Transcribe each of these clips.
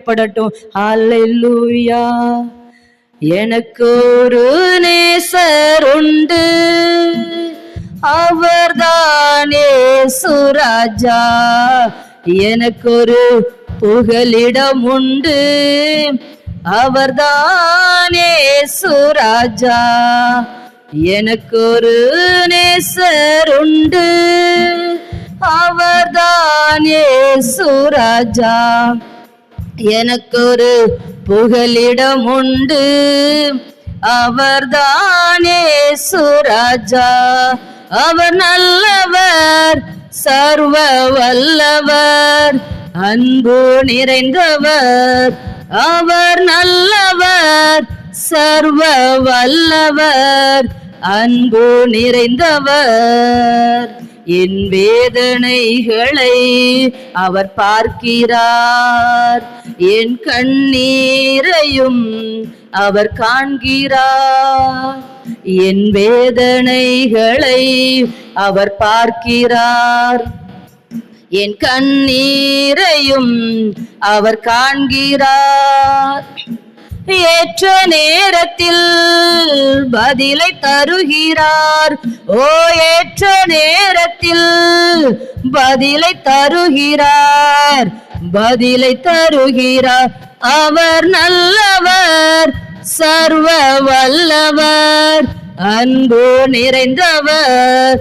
படட்டும். ஹல்லேலூயா. எனக்கு ஒரு நேசர் உண்டு, அவர்தானே சுராஜா. எனக்கு ஒரு புகலிடம் உண்டு, அவர்தானே சுராஜா. எனக்கு ஒரு நேசர் உண்டு, அவர்தானே சுராஜா. எனக்கு ஒரு புகலிடம் உண்டு, அவர்தானே சுராஜா. அவர் நல்லவர், சர்வ வல்லவர், அன்பு நிறைந்தவர். அவர் நல்லவர், சர்வ வல்லவர், அன்பு நிறைந்தவர். என் வேதனைகளை அவர் பார்க்கிறார், என் கண்ணீரையும் அவர் காண்கிறார். என் வேதனைகளை அவர் பார்க்கிறார், என் கண்ணீரையும் அவர் காண்கிறார். ஏற்ற நேரத்தில் பதிலை தருகிறார். ஓ, ஏற்ற நேரத்தில் பதிலை தருகிறார், பதிலை தருகிறார். அவர் நல்லவர், சர்வ வல்லவர், அன்பு நிறைந்தவர்.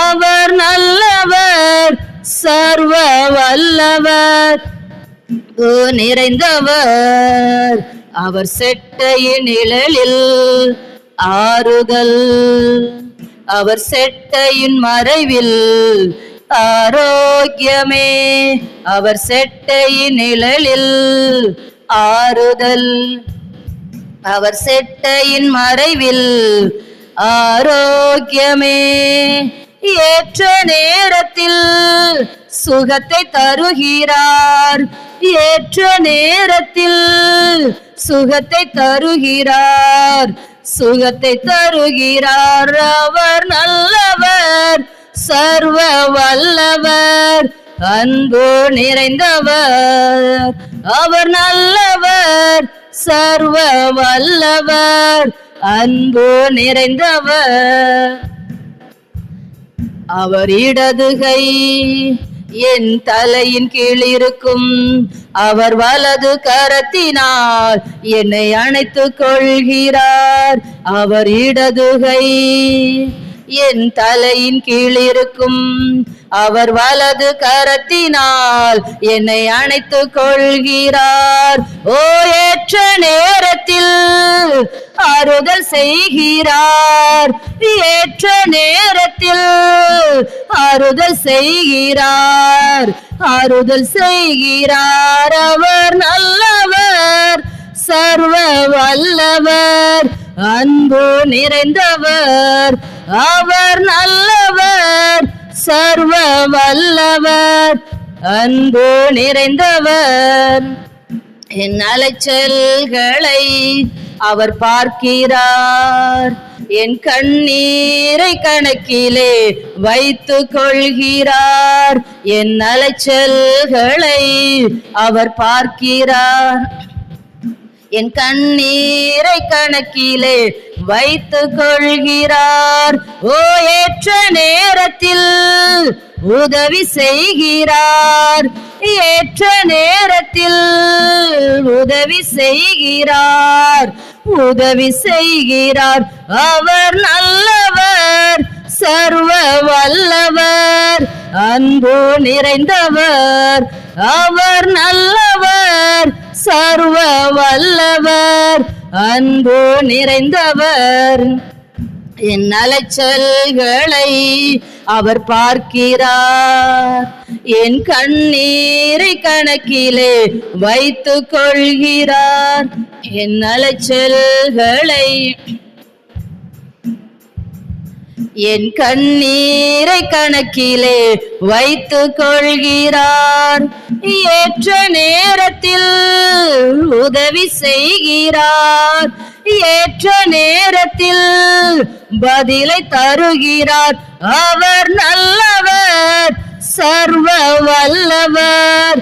அவர் நல்லவர், சர்வ வல்லவர், நிறைந்தவர். அவர் செட்டையின் நிழலில் ஆறுதல், அவர் செட்டையின் மறைவில் ஆரோக்கியமே. அவர் செட்டையின் நிழலில் ஆறுதல், அவர் செட்டையின் மறைவில் ஆரோக்கியமே. ஏற்ற நேரத்தில் சுகத்தை தருகிறார், ஏற்ற நேரத்தில் சுகத்தை தருகிறார், சுகத்தை தருகிறார். அவர் நல்லவர், சர்வ வல்லவர், அன்பு நிறைந்தவர். அவர் நல்லவர், சர்வ வல்லவர், அன்பு நிறைந்தவர். அவர் இடதுகை என் தலையின் கீழ் இருக்கும், அவர் வலது கரத்தினால் என்னை அணைத்துக் கொள்கிறார். அவர் இடதுகை என் தலையின் கீழ் இருக்கும், அவர் வலது கரத்தினால் என்னை அணைத்துக் கொள்கிறார். ஓ, ஏற்ற நேரத்தில் ஆறுதல் செய்கிறார், ஏற்ற நேரத்தில் ஆறுதல் செய்கிறார், ஆறுதல் செய்கிறார். அவர் நல்லவர், சர்வ வல்லவர், அன்பு நிறைந்தவர். அவர் நல்லவர், சர்வ வல்லவர், அன்பு நிறைந்தவர். என் அலைச்சல்களை அவர் பார்க்கிறார், என் கண்ணீரை கணக்கிலே வைத்துக் கொள்கிறார். என் அலைச்சல்களை அவர் பார்க்கிறார், என் கண்ணீரை கணக்கிலே வைத்துக் கொள்கிறார். ஓ, ஏற்ற நேரத்தில் உதவி செய்கிறார், ஏற்ற நேரத்தில் உதவி செய்கிறார், உதவி செய்கிறார். அவர் நல்லவர், சர்வ வல்லவர், அன்பு நிறைந்தவர். அவர் நல்லவர், சர்வ வல்லவர், அன்பு நிறைந்தவர். என் அலைச்சல்களை அவர் பார்க்கிறார், என் கண்ணீரை கணக்கிலே வைத்துக் கொள்கிறார். என் அலைச்சல்களை என் கண்ணீரை கணக்கிலே வைத்துக் கொள்கிறார். ஏற்ற நேரத்தில் உதவி செய்கிறார், ஏற்ற நேரத்தில் பதிலை தருகிறார். அவர் நல்லவர், சர்வ வல்லவர்,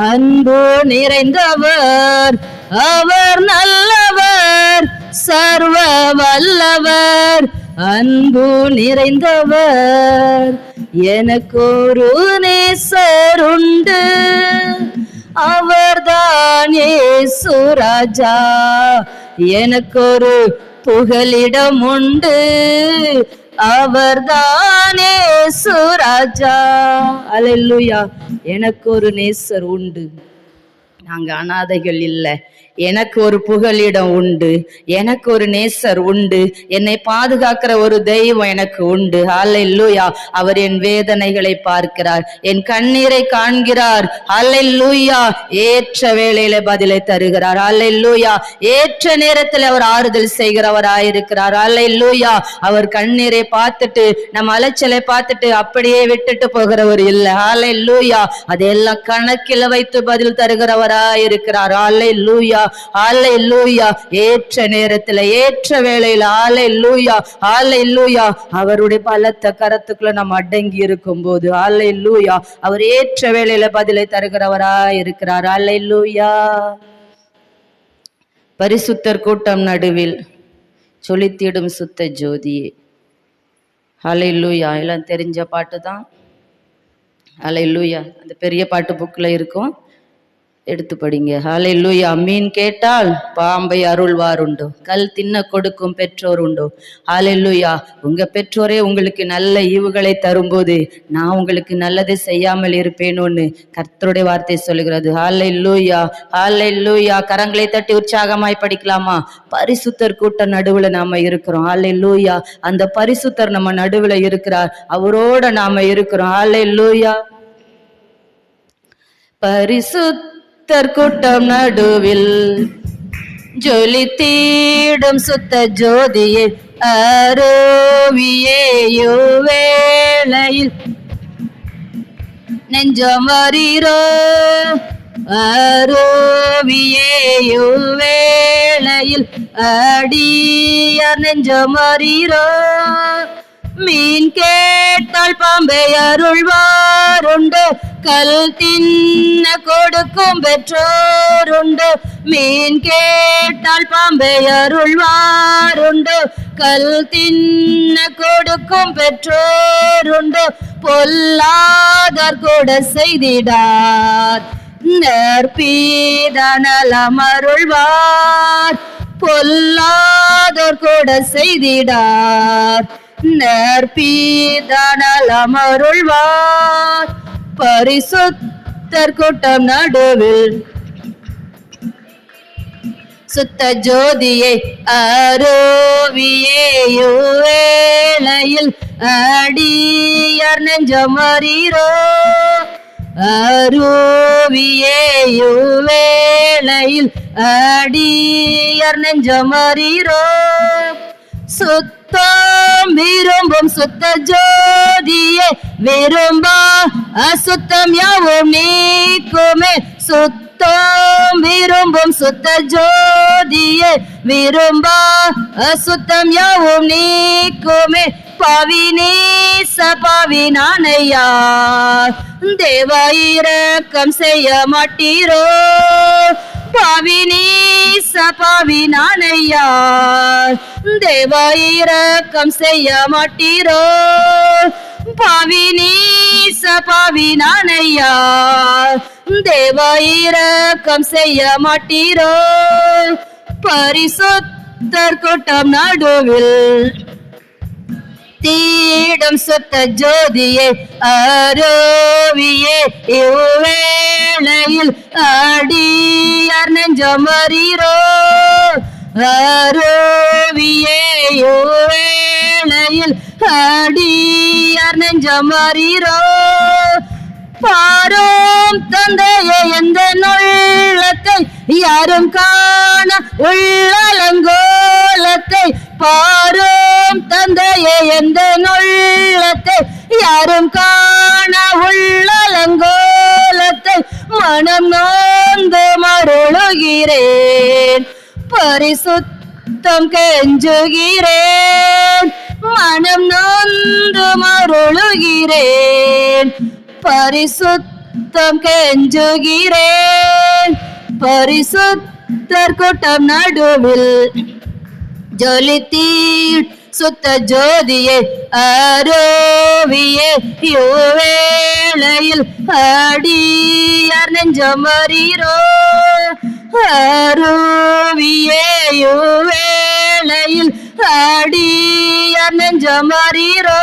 அன்பு நிறைந்தவர், அவர் நல்லவர். சர்வ வல்லவர், அன்பு நிறைந்தவர். எனக்கொரு நேசர் உண்டு, அவர்தான் இயேசு ராஜா. எனக்கொரு புகலிடம் உண்டு, அவர்தான் இயேசு ராஜா. அல்லேலூயா. எனக்கு ஒரு நேசர் உண்டு, நாங்க அனாதைகள் இல்லை. எனக்கு ஒரு புகலிடம் உண்டு, எனக்கு ஒரு நேசர் உண்டு, என்னை பாதுகாக்கிற ஒரு தெய்வம் எனக்கு உண்டு. அல்லேலூயா. அவர் என் வேதனைகளை பார்க்கிறார், என் கண்ணீரை காண்கிறார். அல்லேலூயா. ஏற்ற வேளையில பதிலை தருகிறார். அல்லேலூயா. ஏற்ற நேரத்தில் அவர் ஆறுதல் செய்கிறவராயிருக்கிறார். அல்லேலூயா. அவர் கண்ணீரை பார்த்துட்டு, நம்ம அலைச்சலை பார்த்துட்டு அப்படியே விட்டுட்டு போகிறவர் இல்லை. அல்லேலூயா. அதெல்லாம் கணக்கில் வைத்து பதில் தருகிறவராயிருக்கிறார். அல்லேலூயா. அல்லேலூயா. ஏற்ற நேரத்துல, ஏற்ற வேளையில, அல்லேலூயா, அல்லேலூயா, அவருடைய பலத்த கரத்துக்குள்ள நம்ம அடங்கி இருக்கும் போது, அல்லேலூயா, அவர் ஏற்ற வேளையில பதிலை தருகிறவராய் இருக்கிறார். அல்லேலூயா. பரிசுத்தர் கூட்டம் நடுவில் சொலித்திடும் சுத்த ஜோதியே. அல்லேலூயா. எல்லாம் தெரிஞ்ச பாட்டு தான். அல்லேலூயா. அந்த பெரிய பாட்டு புக்ல இருக்கும், எடுத்து படிங்க. ஹல்லேலூயா. மீன் கேட்டால் பாம்பை அருள்வார் உண்டோ, கல் தின்ன கொடுக்கும் பெற்றோர் உண்டோ. ஹல்லேலூயா. உங்க பெற்றோரே உங்களுக்கு நல்ல ஈவுகளை தரும்போது நான் உங்களுக்கு நல்லதை செய்யாமல் இருப்பேனோன்னு கர்த்தருடைய வார்த்தை சொல்லுகிறது. ஹல்லேலூயா. ஹல்லேலூயா. கரங்களை தட்டி உற்சாகமாய் படிக்கலாமா? பரிசுத்தர் கூட்ட நடுவுல நாம இருக்கிறோம். ஹல்லேலூயா. அந்த பரிசுத்தர் நம்ம நடுவுல இருக்கிறார், அவரோட நாம இருக்கிறோம். ஹல்லேலூயா. பரிசுத்தர் கூட்டம் நடுவில் ஜொலித்திடும் சுத்த ஜோதியே, அருவியேயோ வேளையில் நெஞ்சம் வரீரோ. அருவியேயோ வேளையில் அடியார் நெஞ்சம் வரீரோ. மீன் கேட்டால் பாம்பை அருள்வாருண்டு, கல் தின்ன கொடுக்கும் பெற்றோருண்டு. மீன் கேட்டால் பாம்பை அருள்வாருண்டு, கல் தின்ன கொடுக்கும் பெற்றோருண்டு. பொல்லாதார் கூட செய்திடார், நற்பீதனலம் அருள்வார். பொல்லாதோர் கூட செய்திடார், நற்பீதனலம் அருள்வார். பரிசுத்தர் கூட்டம் நடுவில் சுத்த ஜோதியை, அருவியேயோ வேளையில் அடியார் நெஞ்சம் வரீரோ. அருவியேயோ வேளையில் அடியார் நெஞ்சம் வரீரோ. சுத்தம் விரும்பும் சுத்த ஜோதியே, விரும்பா அசுத்தம் யாவும் நீக்குமே. சுத்தம் விரும்பும் சுத்த ஜோதியே, விரும்பா அசுத்தம் யாவும் நீக்குமே. பாவி நீச பாவி நானையா, தேவா இரக்கம் செய்ய மாட்டீரோ. பாவி நீச பாவி நானையா, தேவா இரக்கம் செய்ய மாட்டீரோ. பாவி நீச பாவி நானையா, தேவா இரக்கம் செய்ய மாட்டீரோ. பரிசுத்தர் கூட்டம் நடுவில் தீடும் சுத்த ஜோதியே, அருவியே இவ்வேளையில் அடியார் நெஞ்சம் வரீரோ. அருவியே இவ்வேளையில் அடியார் நெஞ்சம் வரீரோ. பாரோம் தந்தையே எந்த நுள்ளத்தை, யாரும் காண உள்ளலங்கோலத்தை. பாரோம் தந்தையே எந்த நுள்ளத்தை, யாரும் காண உள்ளலங்கோலத்தை. மனம் நோந்து மருளுகிறேன், பரிசுத்தம் கெஞ்சுகிறேன். மனம் நொந்து மருளுகிறேன், பரிசுத்தம் கெஞ்சுகிறேன். பரிசுத்தர் கூட்டம் நடுவில் ஜொலித்தீர் சுத்த ஜோதியே அரோவியே யோவேளையில் அடியார் நெஞ்சமறிரோ. அரோவியே யோவேளையில் அடியார் நெஞ்சமறிரோ.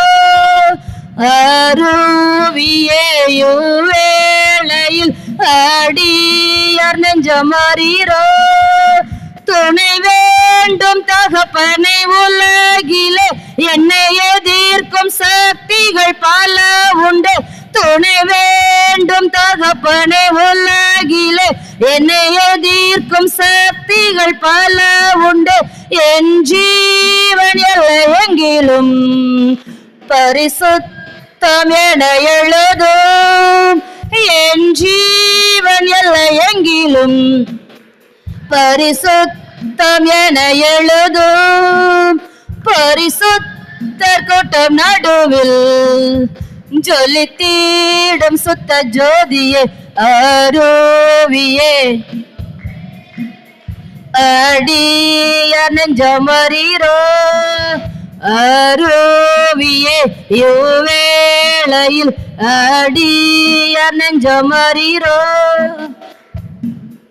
அரோவியே யோவேளையில் அடியார் நெஞ்சமறிரோ. துணை வேண்டும் தகப்பனை உலகிலே என்னை எதிர்க்கும் சக்திகள் பல உண்டு. துணை வேண்டும் தகப்பனை உலகிலே என்னை எதிர்க்கும் சக்திகள் பல உண்டு. என் ஜீவன் எல்லையெங்கிலும் பரிசுத்தம் என எழுதும். என் ஜீவன் எல்லையெங்கிலும் பரிசுத்தம் என எழுதும். பரிசுத்தர் கூட்டம் நடுவில் ஜொலித்தீடும் சுத்த ஜோதியே அரோவியே அடியார் நெஞ்சமறிரோ. அரோவியே யோவேளையில் அடியார் நெஞ்சமறிரோ.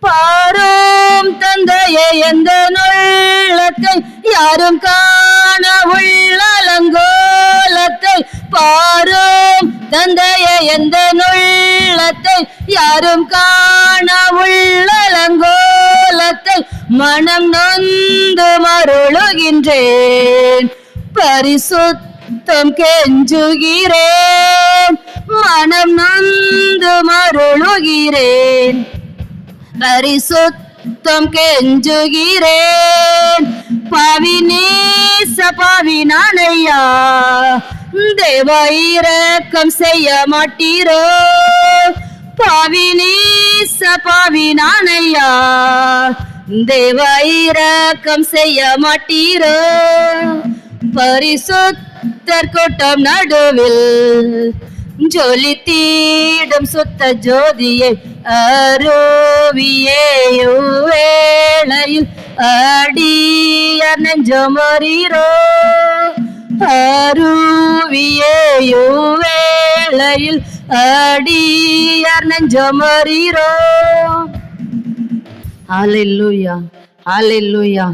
பாரும் தந்தையே எந்த நுள்ளத்தை யாரும் காண உள்ளலங்கோலத்தை. பாரும் தந்தையே எந்த நுள்ளத்தை யாரும் காண உள்ளலங்கோலத்தை. மனம் நொந்து மருளுகின்றேன். பரிசுத்தம் கெஞ்சுகிறேன். மனம் நொந்து மருளுகிறேன். பரிசுத்தம் கெஞ்சுகிறேன். பாவி நேச பாவி நானையா தேவ இரக்கம் செய்ய மாட்டீரோ. பாவி நேச பாவி நானையா தேவ இரக்கம் செய்ய மாட்டீரோ. பரிசுத்தர் கூட்டம் நடுவில் ஜொலித்தீடும் சுத்த ஜோதியே அரோவியே யோவேளையில் அடியார் நெஞ்சமறிரோ. அரோவியே யோவேளையில் அடியார் நெஞ்சமறிரோ. ஹல்லேலூயா, ஹல்லேலூயா.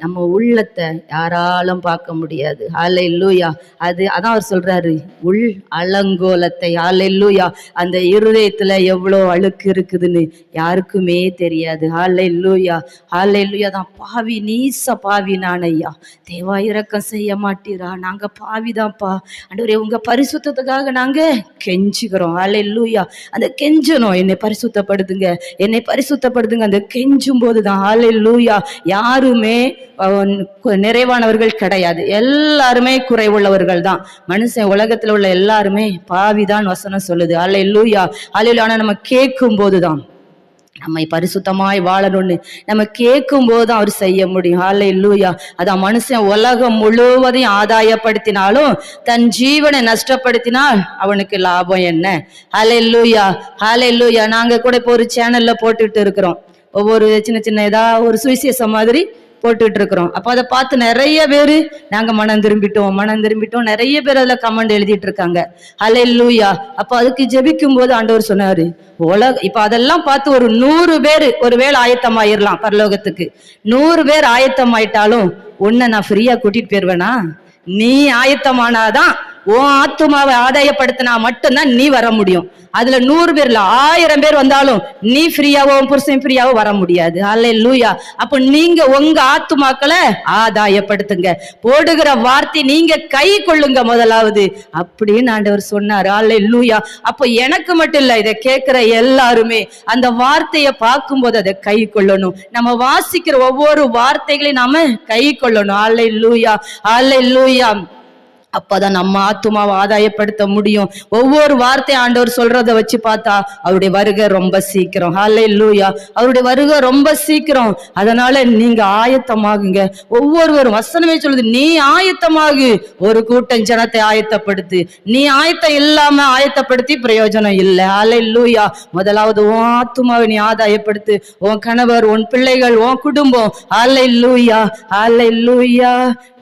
நம்ம உள்ளத்தை யாராலும் பார்க்க முடியாது. ஹல்லேலூயா. அதான் அவர் சொல்றாரு, உள் அலங்கோலத்தை. ஹல்லேலூயா. அந்த இருதயத்துல எவ்வளோ அழுக்கு இருக்குதுன்னு யாருக்குமே தெரியாது. ஹல்லேலூயா, ஹல்லேலூயா. தான் பாவி நீச பாவி நானையா தேவா இரக்கம் செய்ய மாட்டீரா. நாங்க பாவிதான்ப்பா ஆண்டவரே, உங்க பரிசுத்தத்துக்காக நாங்க கெஞ்சுக்கிறோம். ஹல்லேலூயா. அந்த கெஞ்சணும், என்னை பரிசுத்தப்படுத்துங்க, என்னை பரிசுத்தப்படுத்துங்க. அந்த கெஞ்சும் போதுதான் ஹல்லேலூயா யாருமே நிறைவானவர்கள் கிடையாது. எல்லாருமே குறைவுள்ளவர்கள் தான். மனுஷன் உலகத்துல உள்ள எல்லாருமே பாவிதான் வசனம் சொல்லுது. ஹல்லேலூயா, ஹல்லேலூயா. ஆனா நம்ம கேட்கும் போதுதான் நம்மை பரிசுத்தமாய் வாழணும்னு நம்ம கேட்கும் போதுதான் அவர் செய்ய முடியும். ஹல்லேலூயா. அதான் மனுஷன் உலகம் முழுவதையும் ஆதாயப்படுத்தினாலும் தன் ஜீவனை நஷ்டப்படுத்தினால் அவனுக்கு லாபம் என்ன? ஹல்லேலூயா, ஹல்லேலூயா. நாங்க கூட இப்போ ஒரு சேனல்ல போட்டுட்டு இருக்கிறோம். ஒவ்வொரு சின்ன சின்ன ஏதாவது ஒரு சுவிசேஷம் மாதிரி போட்டுட்டு இருக்கிறோம். அப்போ அதை பார்த்து நிறைய பேரு நாங்க மனம் திரும்பிட்டோம் நிறைய பேர் அதுல கமெண்ட் எழுதிட்டு இருக்காங்க. ஹல்லேலூயா. அப்போ அதுக்கு ஜெபிக்கும் போது ஆண்டவர் சொன்னாரு, இப்ப அதெல்லாம் பார்த்து ஒரு 100 பேர் ஒருவேளை ஆயத்தமாயிரலாம் பரலோகத்துக்கு. 100 பேர் ஆயத்தமாயிட்டாலும் உன்னை நான் ஃப்ரீயா கூட்டிட்டு போயிருவேனா? நீ ஆயத்தமானாதான் உன் ஆத்துமாவை ஆதாயப்படுத்தினா மட்டும்தான் நீ வர முடியும். அதுல 100 பேர்ல 1000 பேர் வந்தாலும் நீ ஃப்ரீயாவோ புருஷன் ஃப்ரீயாவோ வர முடியாது. ஹல்லேலூயா. அப்ப நீங்க உங்க ஆத்துமாக்களை ஆதாயப்படுத்துங்க. போடுகிற வார்த்தை நீங்க கை கொள்ளுங்க முதலாவது அப்படின்னு ஆண்டவர் சொன்னார். ஹல்லேலூயா. அப்ப எனக்கு மட்டும் இல்ல, இதை கேட்கிற எல்லாருமே அந்த வார்த்தையை பார்க்கும்போது அதை கை கொள்ளணும். நம்ம வாசிக்கிற ஒவ்வொரு வார்த்தைகளையும் நாம கை கொள்ளணும். ஹல்லேலூயா, ஹல்லேலூயா. அப்பதான் நம்ம ஆத்துமாவை ஆதாயப்படுத்த முடியும். ஒவ்வொரு வார்த்தை ஆண்டவர் சொல்றத வச்சு பார்த்தா அவருடைய வருகை ரொம்ப சீக்கிரம். ஹல்லேலூயா. அவருடைய வருகை ரொம்ப சீக்கிரம். அதனால நீங்க ஆயத்தமாகுங்க. ஒவ்வொருவரும் வசனமே சொல்லுது, நீ ஆயத்தமாகு. ஒரு கூட்டம் ஜனத்தை ஆயத்தப்படுத்து. நீ ஆயத்தம் இல்லாம ஆயத்தப்படுத்தி பிரயோஜனம் இல்லை. ஹல்லேலூயா. முதலாவது உன் ஆத்துமாவை நீ ஆதாயப்படுத்து. உன் கணவர், உன் பிள்ளைகள், உன் குடும்பம். ஹல்லேலூயா. ஹல்லேலூயா.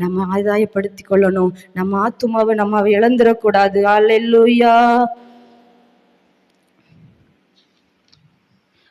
நம்ம ஆதாயப்படுத்திக் கொள்ளணும். நம்ம ஆத்துமாவை நம்ம இழந்துடக்கூடாது. ஹல்லேலூயா.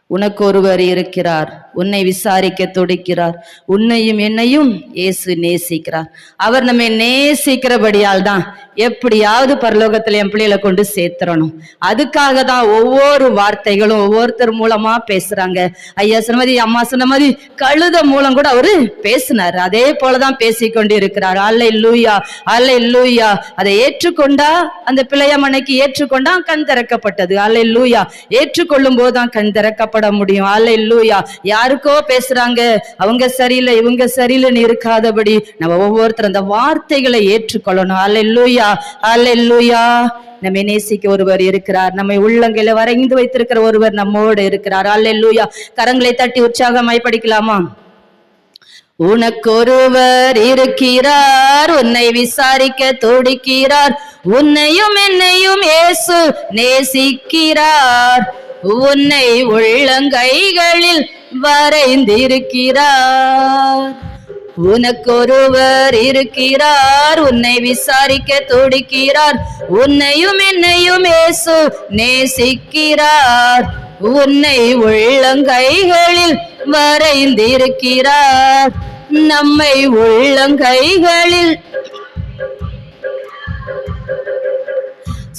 உனக்கு ஒருவர் இருக்கிறார், உன்னை விசாரிக்க துடிக்கிறார். உன்னையும் என்னையும் இயேசு நேசிக்கிறார். அவர் நம்மை நேசிக்கிறபடியால் தான் எப்படியாவது பரலோகத்துல என் பிள்ளைகளை கொண்டு சேர்த்துறணும். அதுக்காக தான் ஒவ்வொரு வார்த்தைகளும் ஒவ்வொருத்தர் மூலமா பேசுறாங்க. ஐயா சொன்ன மாதிரி, அம்மா சொன்ன மாதிரி கழுத மூலம் கூட அவரு பேசினார். அதே போலதான் பேசிக்கொண்டு இருக்கிறார். அல்லேலூயா. அல்லேலூயா. அதை ஏற்றுக்கொண்டா, அந்த பிள்ளையம்மனைக்கு ஏற்றுக்கொண்டா கண் திறக்கப்பட்டது. அல்லேலூயா. ஏற்றுக்கொள்ளும் போதுதான் கண் திறக்கப்பட முடியும். அல்லேலூயா. யாருக்கோ பேசுறாங்க, அவங்க சரியில்லை இவங்க சரியில்லைன்னு இருக்காதபடி நம்ம ஒவ்வொருத்தரும் அந்த வார்த்தைகளை ஏற்றுக்கொள்ளணும். அல்லேலூயா. அல்லேலூயா. நம்மை நேசிக்க ஒருவர் இருக்கிறார். நம்மை உள்ளங்கையில வரைந்து வைத்திருக்கிற ஒருவர் நம்மோடு இருக்கிறார். அல்லேலூயா. கரங்களை தட்டி உற்சாகமாய் படிக்கலாமா? உனக்கு ஒருவர் இருக்கிறார், உன்னை விசாரிக்க துடிக்கிறார். உன்னையும் என்னையும் இயேசு நேசிக்கிறார். உன்னை உள்ளங்கைகளில் வரைந்திருக்கிறார். உனக்கு ஒருவர் இருக்கிறார், உன்னை விசாரிக்க துடிக்கிறார். உன்னையும் என்னையும் இயேசு நேசிக்கிறார். உன்னை உள்ளங்கைகளில் வரைந்திருக்கிறார். நம்மை உள்ளங்கைகளில்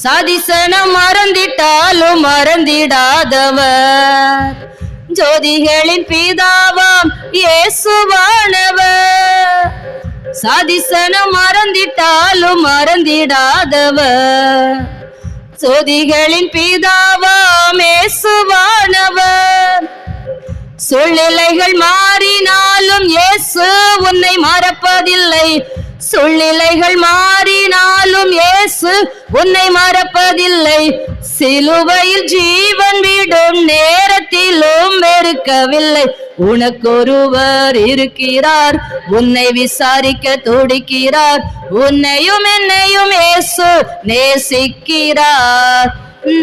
சாதிசனம் மறந்திட்டாலும் மறந்திடாதவர், ஜோதிகளின் பிதாவாம் இயேசுவானவர். சாதிசனம் மறந்திட்டாலும் மறந்திடாதவர், ஜோதிகளின் பிதாவாம் இயேசுவானவர். சூழ்நிலைகள் மாறினாலும் இயேசு உன்னை மறப்பதில்லை. சூழ்நிலைகள் மாறினாலும் இயேசு உன்னை மறப்பதில்லை. சிலுவையில் ஜீவன் விடும் நேரத்திலும் வெறுக்கவில்லை. உனக்கு ஒருவர் இருக்கிறார், உன்னை விசாரிக்க துடிக்கிறார். உன்னையும் என்னையும் இயேசு நேசிக்கிறார்.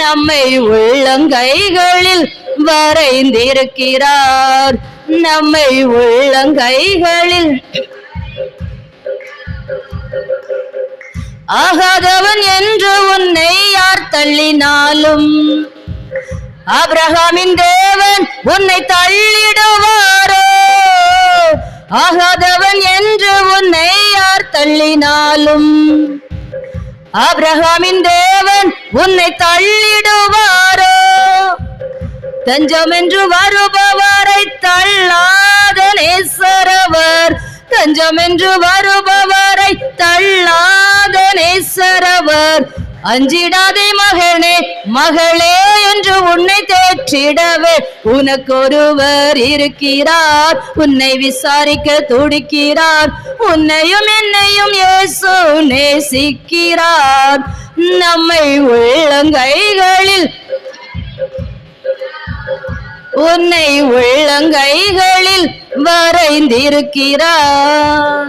நம்மை உள்ளங்கைகளில் வரைந்திருக்கிறார். நம்மை உள்ளங்கைகளில். ஆகாதவன் என்று உன்னை யார் தள்ளினாலும் ஆபிரகாமின் தேவன் உன்னை தள்ளிடுவாரோ? ஆகாதவன் என்று உன்னை யார் தள்ளினாலும் ஆபிரகாமின் தேவன் உன்னை தள்ளிடுவாரோ? தஞ்சம் என்று வருபவரை தள்ளாத நேசரவர். தஞ்சம் என்று வருபவரை தள்ளாத நேசரவர். அஞ்சிடாதே மகனே மகளே என்று உன்னை தேற்றிடவே உனக்கு ஒருவர் இருக்கிறார், உன்னை விசாரிக்க துடிக்கிறார். உன்னையும் என்னையும் இயேசு நேசிக்கிறார். நம்மை உள்ளங்கைகளில், உன்னை உள்ளங்கைகளில் வரைந்திருக்கிறார்.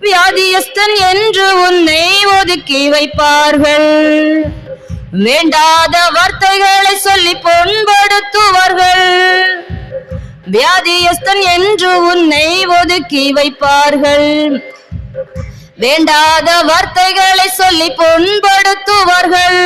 வியாதியஸ்தன் என்று உன்னை ஒதுக்கி வைப்பார்கள். வேண்டாத வார்த்தைகளை சொல்லி புண்படுத்துவார்கள். வியாதியஸ்தன் என்று உன்னை ஒதுக்கி வைப்பார்கள். வேண்டாத வார்த்தைகளை சொல்லி புண்படுத்துவார்கள்.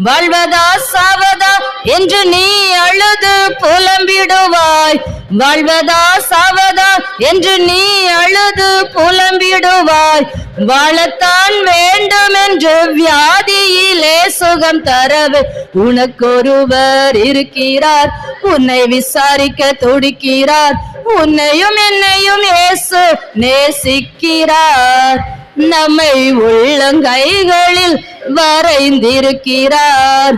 வாழ்வதா சாவதா என்று நீ அழுது புலம்பிடுவாய். வாழ்வதா சாவதா என்று நீ அழுது புலம்பிடுவாய். வாழத்தான் வேண்டும் என்று வியாதியிலே சுகம் தரவே உனக்கு ஒருவர் இருக்கிறார், உன்னை விசாரிக்க துடிக்கிறார். உன்னையும் என்னையும் இயேசு நேசிக்கிறார். நம்மை உள்ளங்கைகளில் வரைந்திருக்கிறார்.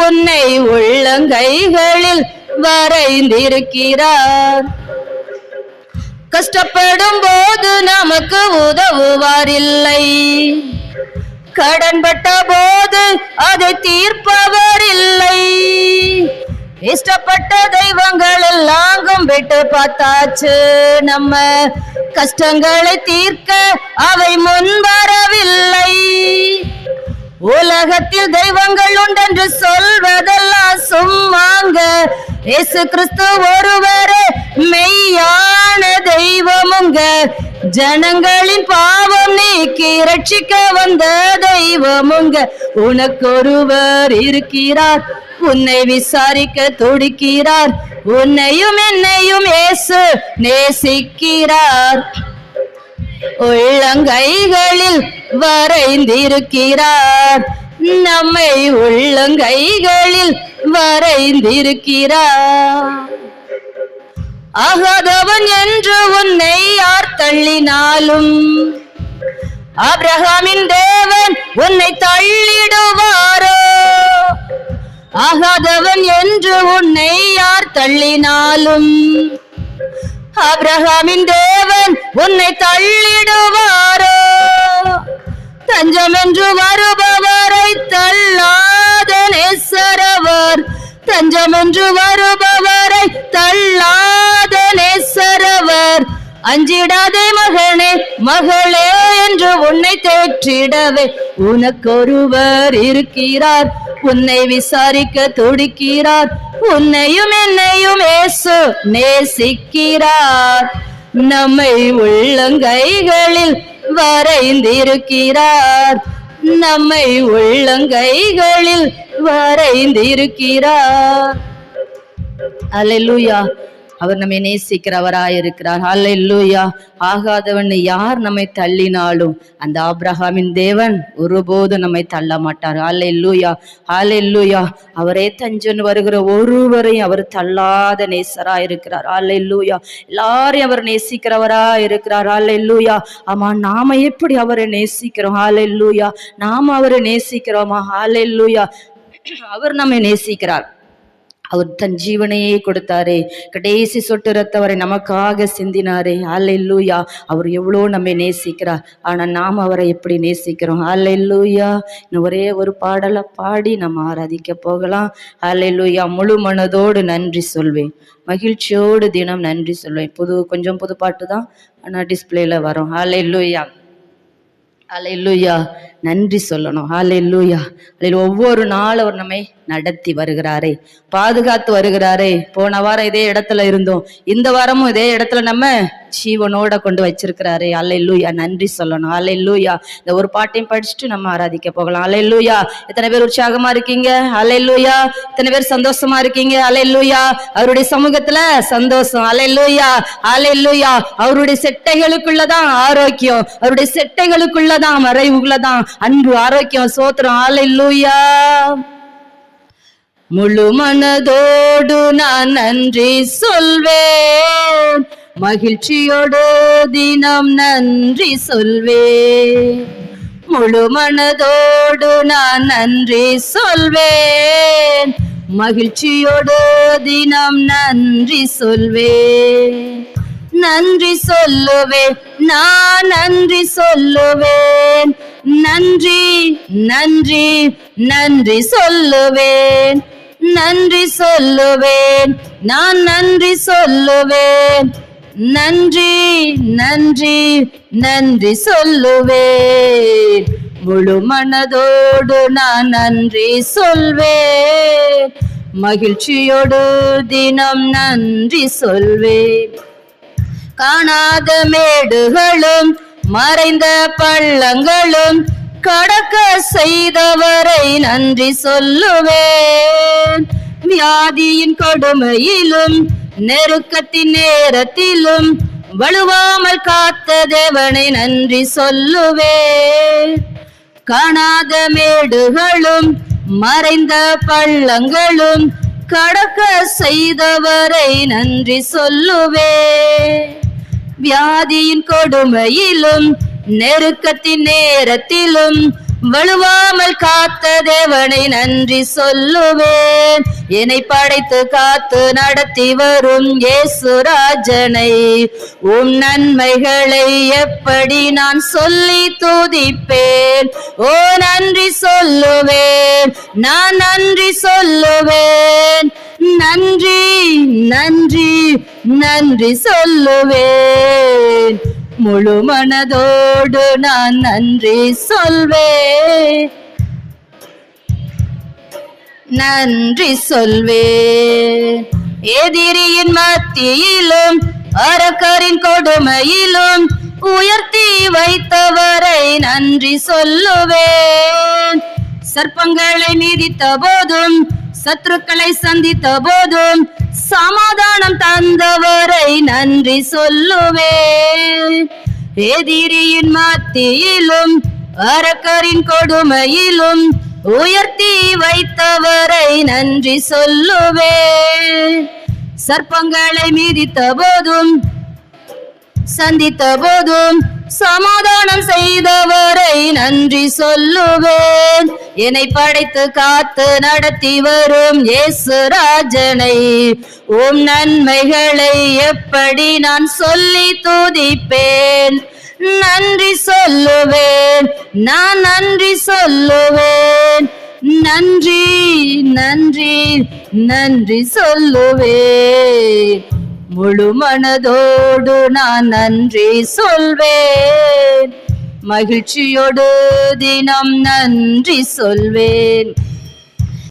உன்னை உள்ளங்கைகளில் வரைந்திருக்கிறார். கஷ்டப்படும் போது நமக்கு உதவுவாரில்லை, கடன்பட்ட போது அதை தீர்ப்பவர் இல்லை. இஷ்டப்பட்ட தெய்வங்கள் எல்லாம் கும்பிட்டு பார்த்தாச்சு, நம்ம கஷ்டங்களை தீர்க்க அவை முன் வரவில்லை. உலகத்தில் தெய்வங்கள் உண்டென்று சொல்வதெல்லாம் சும்மாங்க, இயேசு கிறிஸ்து ஒருவரே மெய்யான தெய்வமுங்க. ஜனங்களின் பாவம் நீக்கி ரட்சிக்க வந்த தெய்வமுங்க. உனக்கொருவர் இருக்கிறார், உன்னை விசாரிக்க துடிக்கிறார், உன்னையும் என்னையும் இயேசு நேசிக்கிறார். உள்ளங்கைகளில் வரைந்திருக்கிறார், நம்மை உள்ளங்கைகளில் வரைந்திருக்கிறார். ஆகாதவன் என்று உன்னை யார் தள்ளினாலும் ஆபிரகாமின் தேவன் உன்னை தள்ளிடுவாரோ? ஆகாதவன் என்று உன்னை யார் தள்ளினாலும் ஆபிரகாமின் தேவன் உன்னை தள்ளிடுவாரோ? தஞ்சம் என்று வருபவரை தள்ளாத நேசரவர், தஞ்சம் என்று வருபவரை தள்ளாத நேசரவர். அஞ்சிடாதே மகனே மகளே என்று உன்னை தேற்றிடவே உனக்கொருவர் இருக்கிறார், உன்னை விசாரிக்க துடிக்கிறார், உன்னையும் என்னையும் இயேசு நேசிக்கிறார். நம்மை உள்ளங்கைகளில் வரைந்திருக்கிறார், நம்மை உள்ளங்கைகளில் வரைந்திருக்கிறார். அல்லேலூயா. அவர் நம்மை நேசிக்கிறவராயிருக்கிறார். அல்லேலூயா. ஆகாதவன் யார் நம்மை தள்ளினாலும் அந்த ஆபிரகாமின் தேவன் ஒருபோதும் நம்மை தள்ள மாட்டார். அல்லேலூயா, அல்லேலூயா. அவரே தஞ்சன் வருகிற ஒருவரையும் அவர் தள்ளாத நேசராயிருக்கிறார். அல்லேலூயா. எல்லாரையும் அவர் நேசிக்கிறவராயிருக்கிறார். அல்லேலூயா. ஆமா, நாம எப்படி அவரை நேசிக்கிறோம்? அல்லேலூயா. நாம அவரை நேசிக்கிறோமா? அல்லேலூயா. அவர் நம்மை நேசிக்கிறார். அவர் தன் ஜீவனையே கொடுத்தாரே, கடைசி சொட்டு ரத்தவரை நமக்காக சிந்தினாரே. அல்லேலூயா. அவர் எவ்வளோ நம்மை நேசிக்கிறார். ஆனா நாம் அவரை எப்படி நேசிக்கிறோம்? அல்லேலூயா. இன்னும் ஒரே ஒரு பாடலை பாடி நம்ம ஆராதிக்க போகலாம். அல்லேலூயா. முழு மனதோடு நன்றி சொல்வேன், மகிழ்ச்சியோடு தினம் நன்றி சொல்வேன். கொஞ்சம் புது பாட்டு தான், ஆனா டிஸ்பிளேல வரும். அல்லேலூயா, அல்லேலூயா. நன்றி சொல்லணும். அல்லேலூயா. ஒவ்வொரு நாள் அவர் நம்மை நடத்தி வருகிறாரே, பாதுகாத்து வருகிறாரே. போன வாரம் இதே இடத்துல இருந்தோம், இந்த வாரமும் இதே இடத்துல நம்ம ஜீவனோட கொண்டு வச்சிருக்கிறாரே. அல்லேலூயா. நன்றி சொல்லணும். அல்லேலூயா. இந்த ஒரு பாட்டையும் படிச்சுட்டு நம்ம ஆராதிக்க போகலாம். அல்லேலூயா. எத்தனை பேர் உற்சாகமா இருக்கீங்க? அல்லேலூயா. எத்தனை பேர் சந்தோஷமா இருக்கீங்க? அல்லேலூயா. அவருடைய சமூகத்துல சந்தோஷம். அல்லேலூயா, அல்லேலூயா. அவருடைய செட்டைகளுக்குள்ளதான் ஆரோக்கியம், அவருடைய செட்டைகளுக்குள்ளதான் மறைவுள்ளதான் அன்பு, ஆரோக்கியம், சோத்திரம். அல்லேலூயா. முழு மனதோடு நான் நன்றி சொல்வேன், மகிழ்ச்சியோடு தினம் நன்றி சொல்வேன். முழு மனதோடு நான் நன்றி சொல்வேன், மகிழ்ச்சியோடு தினம் நன்றி சொல்வேன். நன்றி சொல்லுவேன், நான் நன்றி சொல்லுவேன், நன்றி நன்றி நன்றி சொல்லுவேன், நன்றி சொல்லுவேன், நான் நன்றி சொல்லுவேன், நன்றி நன்றி நன்றி சொல்லுவேன். முழு மனதோடு நான் நன்றி சொல்வேன், மகிழ்ச்சியோடு தினம் நன்றி சொல்வேன். காணாத மேடுகளும் மறைந்த பள்ளங்களும் கடக்க செய்தவரை நன்றி சொல்லுவேன். வியாதியின் கொடுமையிலும் நெருக்கத்தின் நேரத்திலும் வலுவாமல் காத்த தேவனை நன்றி சொல்லுவேன். காணாத மேடுகளும் மறைந்த பள்ளங்களும் கடக்க செய்தவரை நன்றி சொல்லுவேன். வியாதியின் கொடுமையிலும் நெருக்கத்தின் நேரத்திலும் வலுவாமல் காத்த தேவனை நன்றி சொல்லுவேன். என்னை படைத்து காத்து நடத்தி வரும் இயேசுராஜனை உம் நன்மைகளை எப்படி நான் சொல்லி துதிப்பேன். ஓ நன்றி சொல்லுவேன், நான் நன்றி சொல்லுவேன். நன்றி நன்றி நன்றி சொல்லுவேன். முழு மனதோடு நான் நன்றி சொல்வேன். நன்றி சொல்வேன். எதிரியின் மத்தியிலும் அரக்கரின் கொடுமையிலும் உயர்த்தி வைத்தவரை நன்றி சொல்லுவேன். சர்ப்பங்களை மீதித்த போதும் சத்துருக்களை சந்தித்த போதும் சமாதானம் தந்தவரை நன்றி சொல்லுவேன். எதிரியின் மத்தியிலும் அரக்கரின் கொடுமையிலும் உயர்த்தி வைத்தவரை நன்றி சொல்லுவேன். சர்ப்பங்களை மீதித்த போதும் சந்தித்த போதும் சமாதானம் செய்தவரை நன்றி சொல்லுவேன். என்னை படைத்து காத்து நடத்தி வரும் இயேசுராஜனை உம் நன்மைகளை எப்படி நான் சொல்லி துதிப்பேன். நன்றி சொல்லுவேன், நான் நன்றி சொல்லுவேன். நன்றி நன்றி நன்றி சொல்லுவேன். முழு மனதோடு நான் நன்றி சொல்வேன். மகிழ்ச்சியோடு தினம் நன்றி சொல்வேன்.